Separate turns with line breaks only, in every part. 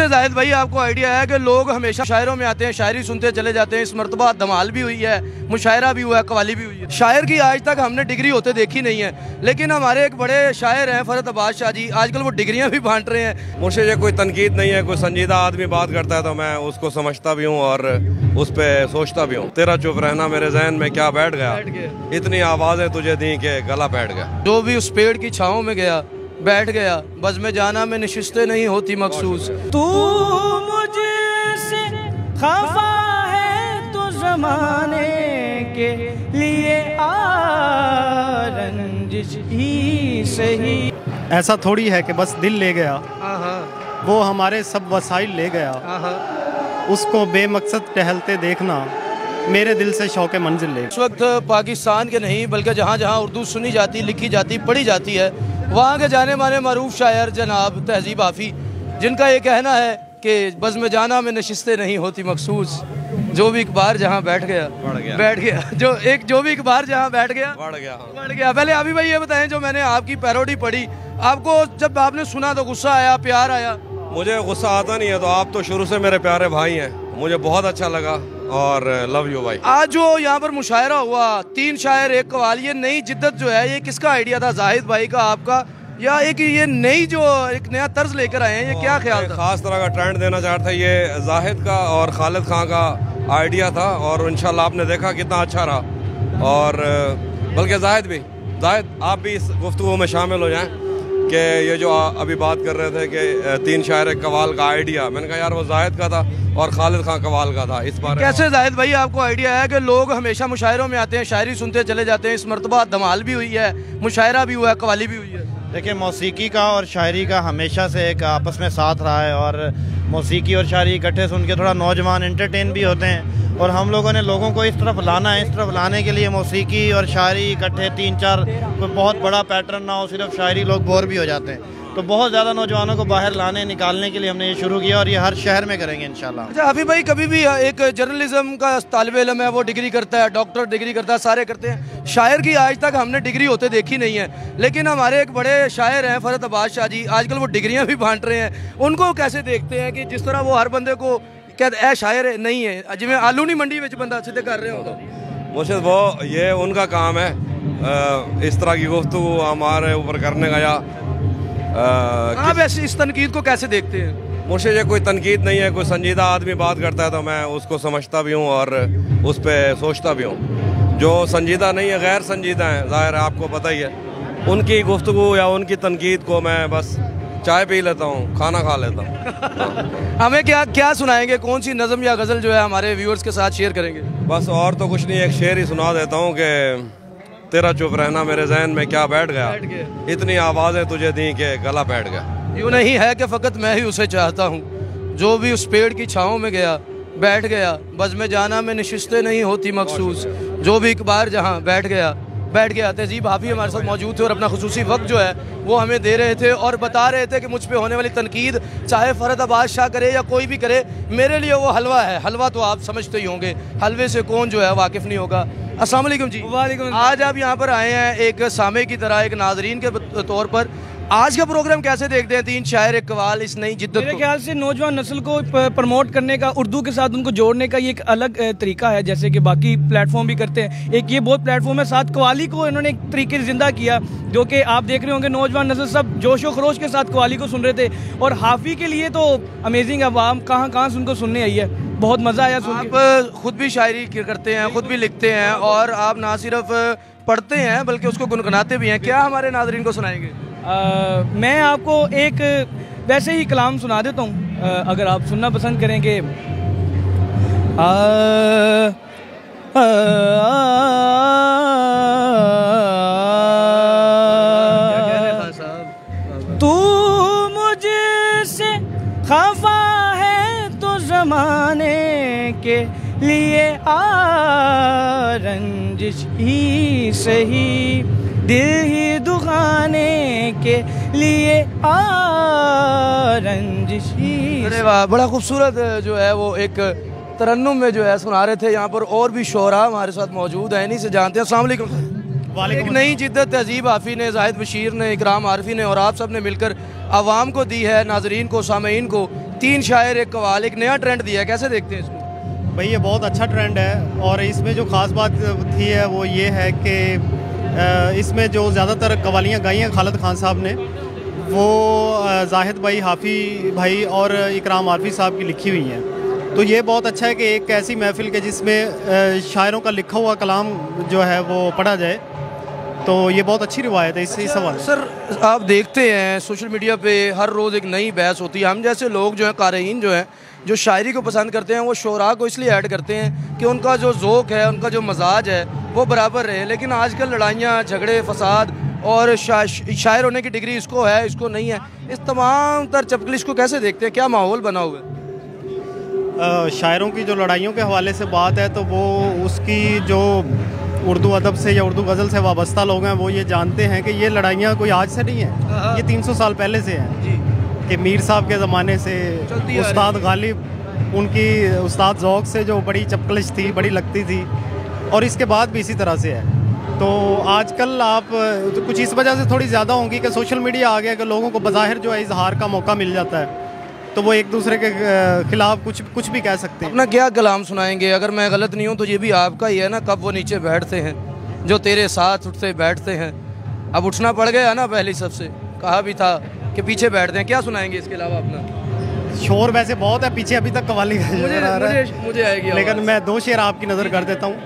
जाहिद भाई, आपको आइडिया है कि लोग हमेशा शायरों में आते हैं, शायरी सुनते चले जाते हैं। इस मरतबा धमाल भी हुई है, मुशायरा भी हुआ है, कवाली भी हुई है। शायर की आज तक हमने डिग्री होते देखी नहीं है, लेकिन हमारे एक बड़े शायर हैं फरहत अब्बास शाह जी, आजकल वो डिग्रियां भी बांट रहे हैं।
मुझे ये कोई तनकीद नहीं है, कोई संजीदा आदमी बात करता है तो मैं उसको समझता भी हूँ और उस पर सोचता भी हूँ। तेरा चुप रहना मेरे जहन में क्या बैठ गया, इतनी आवाज़ें तुझे दी कि गला बैठ गया।
जो भी उस पेड़ की छाँव में गया बैठ गया, बज़ में जाना में नशिस्तें नहीं होती मखसूस।
तू मुझसे खफा है तो ज़माने के लिए रंजिश ही सही।
ऐसा थोड़ी है कि बस दिल ले गया, वो हमारे सब वसाइल ले गया। उसको बेमकसद टहलते देखना मेरे दिल से शौक़ मंजिल ले।
इस वक्त पाकिस्तान के नहीं बल्कि जहाँ जहाँ उर्दू सुनी जाती, लिखी जाती, पढ़ी जाती है, वहाँ के जाने माने मरूफ शायर जनाब तहजीब आफ़ी, जिनका ये कहना है कि बज़ में जाना में नशिस्तें नहीं होती मखसूस। जो भी एक बार जहाँ बैठ गया बैठ गया, जो भी एक बार जहाँ बैठ गया बढ़ गया। पहले अभी भाई ये बताएं, जो मैंने आपकी पैरोडी पढ़ी, आपको जब आपने सुना तो गुस्सा आया, प्यार आया?
मुझे गुस्सा आता नहीं है, तो आप तो शुरू से मेरे प्यारे भाई हैं, मुझे बहुत अच्छा लगा और लव यू भाई।
आज जो यहाँ पर मुशायरा हुआ, 3 शायर 1 कवाल, ये नई जिद्दत जो है, ये किसका आइडिया था? जाहिद भाई का, आपका, या एक ये नई जो एक नया तर्ज लेकर आए हैं, ये क्या ख्याल था?
खास तरह का ट्रेंड देना चाहता है, ये जाहिद का और खालिद खान का आइडिया था और इंशाल्लाह आपने देखा कितना अच्छा रहा। और बल्कि जाहिद आप भी इस गुफ्तगू में शामिल हो जाएं कि ये जो अभी बात कर रहे थे कि 3 शायर 1 कवाल का आइडिया, मैंने कहा यार वो जाहिद का था और खालिद खान कवाल का था। इस बार
कैसे जाहिद भाई, आपको आइडिया है कि लोग हमेशा मुशायरों में आते हैं, शायरी सुनते चले जाते हैं। इस मरतबा धमाल भी हुई है, मुशायरा भी हुआ है, कवाली भी हुई है।
देखिए, मौसीकी का और शायरी का हमेशा से एक आपस में साथ रहा है और मौसीकी और शायरी इकट्ठे सुन के थोड़ा नौजवान एंटरटेन भी होते हैं और हम लोगों ने लोगों को इस तरफ लाना है। इस तरफ लाने के लिए मौसीकी और शायरी इकट्ठे 3-4, कोई बहुत बड़ा पैटर्न ना हो, सिर्फ शायरी, लोग बोर भी हो जाते हैं। तो बहुत ज़्यादा नौजवानों को बाहर लाने निकालने के लिए हमने ये शुरू किया और ये हर शहर में करेंगे इंशाल्लाह।
अच्छा अभी भाई, कभी भी एक जर्नलिज्म का तालिब इल्म है, वो डिग्री करता है, डॉक्टर डिग्री करता है, सारे करते हैं। शायर की आज तक हमने डिग्री होते देखी नहीं है, लेकिन हमारे एक बड़े शायर हैं फरहत अब्बास शाह जी, आजकल वो डिग्रियाँ भी बांट रहे हैं। उनको कैसे देखते हैं कि जिस तरह वो हर बंदे को कहते ऐ शायर नहीं है, जिमें आलू नहीं मंडी में बंदा सीधे कर रहे हो?
मुझे वो ये उनका काम है इस तरह की गुफ्तगू हमारे ऊपर करने का। या
आप ऐसे इस तनकीद को कैसे देखते हैं?
मुझे ये कोई तनकीद नहीं है, कोई संजीदा आदमी बात करता है तो मैं उसको समझता भी हूँ और उस पर सोचता भी हूँ। जो संजीदा नहीं है, गैर संजीदा है, ज़ाहिर है आपको पता ही है, उनकी गुफ्तगू या उनकी तनकीद को मैं बस चाय पी लेता हूँ, खाना खा लेता हूँ।
हमें क्या सुनाएंगे? कौन सी नज़म या गज़ल जो है हमारे व्यूअर्स के साथ शेयर करेंगे?
बस और तो कुछ नहीं, एक शेर ही सुना देता हूँ कि तेरा चुप रहना मेरे जहन में क्या बैठ गया, इतनी आवाज़ें तुझे दी कि गला बैठ गया।
यूँ नहीं है कि फ़कत मैं ही उसे चाहता हूँ, जो भी उस पेड़ की छाँव में गया बैठ गया, बज़ में जाना में नशिस्तें नहीं होती मखसूस। जो भी एक बार जहाँ बैठ गया। तहजीब आफ़ी हमारे साथ मौजूद थे और अपना खुसूसी वक्त जो है वो हमें दे रहे थे और बता रहे थे कि मुझ पे होने वाली तनकीद चाहे फरहत अब्बास शाह करे या कोई भी करे, मेरे लिए वो हलवा है। हलवा तो आप समझते ही होंगे, हलवे से कौन जो है वाकिफ़ नहीं होगा। अस्सलाम वालेकुम जी।
वालेकुम।
आज आप यहाँ पर आए हैं एक सामे की तरह, एक नाजरीन के तौर पर। आज का प्रोग्राम कैसे देखते हैं? 3 शायर 1 कवाल, इस नई जिद्दत
मेरे ख्याल से नौजवान नस्ल को प्रमोट करने का, उर्दू के साथ उनको जोड़ने का ये एक अलग तरीका है, जैसे कि बाकी प्लेटफॉर्म भी करते हैं। एक ये बहुत प्लेटफॉर्म है, साथ कवाली को इन्होंने एक तरीके से जिंदा किया, जो कि आप देख रहे होंगे नौजवान नस्ल सब जोश व खरोश के साथ कवाली को सुन रहे थे। और हाफी के लिए तो अमेजिंग, अवाम कहाँ से उनको सुनने आई है, बहुत मज़ा आया सुन के।
आप खुद भी शायरी करते हैं, खुद भी लिखते हैं और आप ना सिर्फ पढ़ते हैं बल्कि उसको गुनगुनाते भी हैं। क्या हमारे नाज़रीन को सुनाएंगे?
मैं आपको एक वैसे ही कलाम सुना देता हूँ, अगर आप सुनना पसंद करेंगे। तू मुझसे खफा है तो ज़माने के लिए रंजिश ही सही, दिल ही दुखाने के लिए रंजिश ही।
अरे वाह, बड़ा खूबसूरत जो है वो एक तरन्नुम में जो है सुना रहे थे। यहाँ पर और भी शोरा हमारे साथ मौजूद हैं, इन्हीं से जानते हैं। अस्सलाम वालेकुम। एक नई जिद्दत तहजीब आफ़ी ने, जाहिद बशीर ने, इकराम आरफी ने और आप सब ने मिलकर आवाम को दी है, नाजरीन को, सामीन को, तीन शायर एक कवाल, एक नया ट्रेंड दिया है, कैसे देखते हैं इसको?
भाई ये बहुत अच्छा ट्रेंड है और इसमें जो ख़ास बात थी है वो ये है कि इसमें जो ज़्यादातर कवालियाँ गाई हैं खालिद खान साहब ने, वो जाहिद भाई, हाफ़ी भाई और इकराम आरफी साहब की लिखी हुई हैं। तो ये बहुत अच्छा है कि एक ऐसी महफ़िल के जिसमें शायरों का लिखा हुआ कलाम जो है वो पढ़ा जाए, तो ये बहुत अच्छी रिवायत है। इस सवाल
सर, आप देखते हैं सोशल मीडिया पे हर रोज़ एक नई बहस होती है। हम जैसे लोग जो हैं, क़ारीन जो हैं, जो शायरी को पसंद करते हैं, वो शोरा को इसलिए ऐड करते हैं कि उनका जो ज़ौक़ है, उनका जो मजाज है वो बराबर रहे। लेकिन आजकल लड़ाइयाँ, झगड़े, फसाद और शायर होने की डिग्री इसको है, इसको नहीं है, इस तमाम तर चपकलिश को कैसे देखते हैं? क्या माहौल बना हुआ है?
शायरों की जो लड़ाइयों के हवाले से बात है तो वो उसकी जो उर्दू अदब से या उर्दू गज़ल से वाबस्ता लोग हैं वो ये जानते हैं कि ये लड़ाइयाँ कोई आज से नहीं हैं, ये 300 साल पहले से हैं
जी।
कि मीर साहब के ज़माने से उस्ताद गालिब, उनकी उस्ताद ज़ौक़ से जो बड़ी चपकलिश थी, बड़ी लगती थी, और इसके बाद भी इसी तरह से है। तो आजकल आप तो कुछ इस वजह से थोड़ी ज़्यादा होंगी कि सोशल मीडिया आ गया कि लोगों को बज़ाहिर जो है इजहार का मौका मिल जाता है, तो वो एक दूसरे के खिलाफ कुछ भी कह सकते हैं।
अपना क्या कलाम सुनाएंगे? अगर मैं गलत नहीं हूँ तो ये भी आपका ही है ना, कब वो नीचे बैठते हैं जो तेरे साथ उठते बैठते हैं। अब उठना पड़ गया ना, पहले सबसे कहा भी था कि पीछे बैठते हैं। क्या सुनाएंगे इसके अलावा अपना?
शोर वैसे बहुत है पीछे, अभी तक कवाली का नजर आ रहा है,
मुझे आएगी,
लेकिन मैं 2 शेर आपकी नज़र कर देता हूँ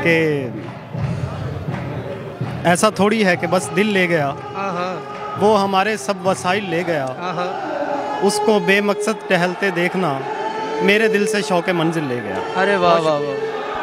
कि ऐसा थोड़ी है कि बस दिल ले गया, वो हमारे सब वसाइल ले गया, उसको बेमकसद टहलते देखना मेरे दिल से शौक़े मंजिल ले गया।
अरे वाह वाह वाह,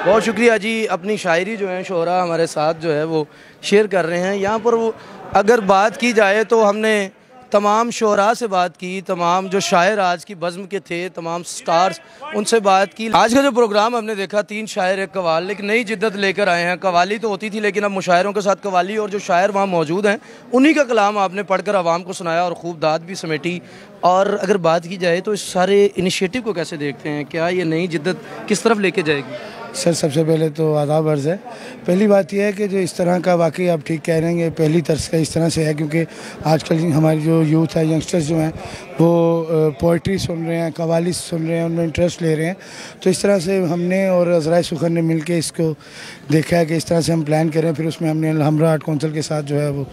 बहुत शुक्रिया जी। अपनी शायरी जो है शोरा हमारे साथ जो है वो शेयर कर रहे हैं। यहाँ पर वो अगर बात की जाए तो हमने तमाम शोरा से बात की, तमाम जो शायर आज की बज़्म के थे, तमाम स्टार्स, उनसे बात की। आज का जो प्रोग्राम हमने देखा, तीन शायर एक कवाल, एक नई जिद्दत लेकर आए हैं। कवाली तो होती थी लेकिन अब मुशायरों के साथ कवाली, और जो शायर वहाँ मौजूद हैं उन्हीं का कलाम आपने पढ़कर आवाम को सुनाया और खूब दाद भी समेटी। और अगर बात की जाए तो इस सारे इनिशिएटिव को कैसे देखते हैं? क्या ये नई जिद्दत किस तरफ लेके जाएगी?
सर, सबसे पहले तो आदाब अर्ज़ है। पहली बात यह है कि जो इस तरह का, वाकई आप ठीक कह रहे हैं, पहली तरस का इस तरह से है क्योंकि आजकल हमारी जो यूथ है, यंगस्टर्स जो हैं, वो पोइट्री सुन रहे हैं, कवाली सुन रहे हैं, उनमें इंटरेस्ट ले रहे हैं। तो इस तरह से हमने और अज़राए सुखर ने मिल के इसको देखा है कि इस तरह से हम प्लान करें। फिर उसमें हमने हमरा आर्ट काउंसिल के साथ जो है वो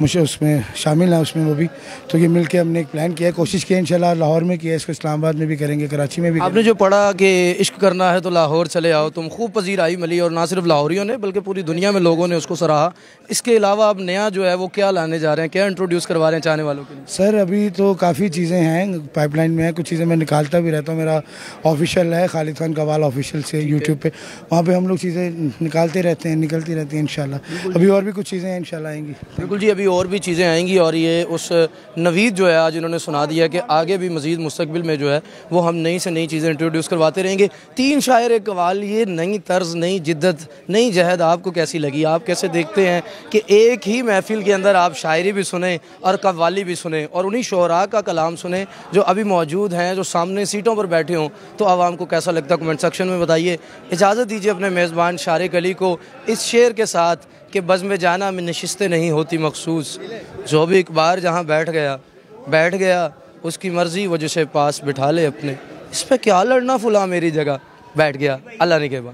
मुझे उसमें शामिल है, उसमें वो भी, तो ये मिल के हमने एक प्लान किया, कोशिश की इंशाल्लाह। लाहौर में किया, इसको इस्लामाबाद में भी करेंगे, कराची में भी।
आपने जो पढ़ा कि इश्क करना है तो लाहौर चले आओ, तुम खूब पजीराई मिली, और ना सिर्फ लाहौरियों ने बल्कि पूरी दुनिया में लोगों ने उसको सराहा। इसके अलावा अब नया जो है वो क्या लाने जा रहे हैं, क्या इंट्रोड्यूस करवा रहे हैं चाहने वालों के लिए?
सर, अभी तो काफ़ी चीज़ें हैं, पाइपलाइन में है, कुछ चीज़ें मैं निकालता भी रहता हूँ। मेरा ऑफिशियल है खालिद खान कवाल ऑफिशियल से यूट्यूब पे, वहाँ पे हम लोग चीज़ें निकालते रहते हैं, निकलती रहती हैं इंशाल्लाह। अभी और भी कुछ चीज़ें इंशाल्लाह आएंगी।
बिल्कुल जी, अभी और भी चीज़ें आएंगी। और ये उस नवीद जो है आज इन्होंने सुना दिया कि आगे भी मज़ीद मुस्तकबिल में जो है वो हम नई से नई चीज़ें इंट्रोड्यूस करवाते रहेंगे। तीन शायर एक कवाल, ये नई तर्ज, नई जिद्दत, नई जहद आपको कैसी लगी? आप कैसे देखते हैं कि एक ही महफिल के अंदर आप शायरी भी सुने और कव्वाली भी सुने और उन्हीं शोरा का कलाम सुने जो अभी मौजूद हैं, जो सामने सीटों पर बैठे हों? तो आवाम को कैसा लगता है कमेंट सेक्शन में बताइए। इजाज़त दीजिए अपने मेज़बान शारिक अली को इस शेर के साथ कि बज़्म जाना में नशिस्तें नहीं होती मखसूस, जो भी एक बार जहाँ बैठ गया उसकी मर्ज़ी वो जिसे पास बिठा ले अपने। इस पर क्या लड़ना, फुला मेरी जगह बैठ गया, अल्लाह ने के बाद।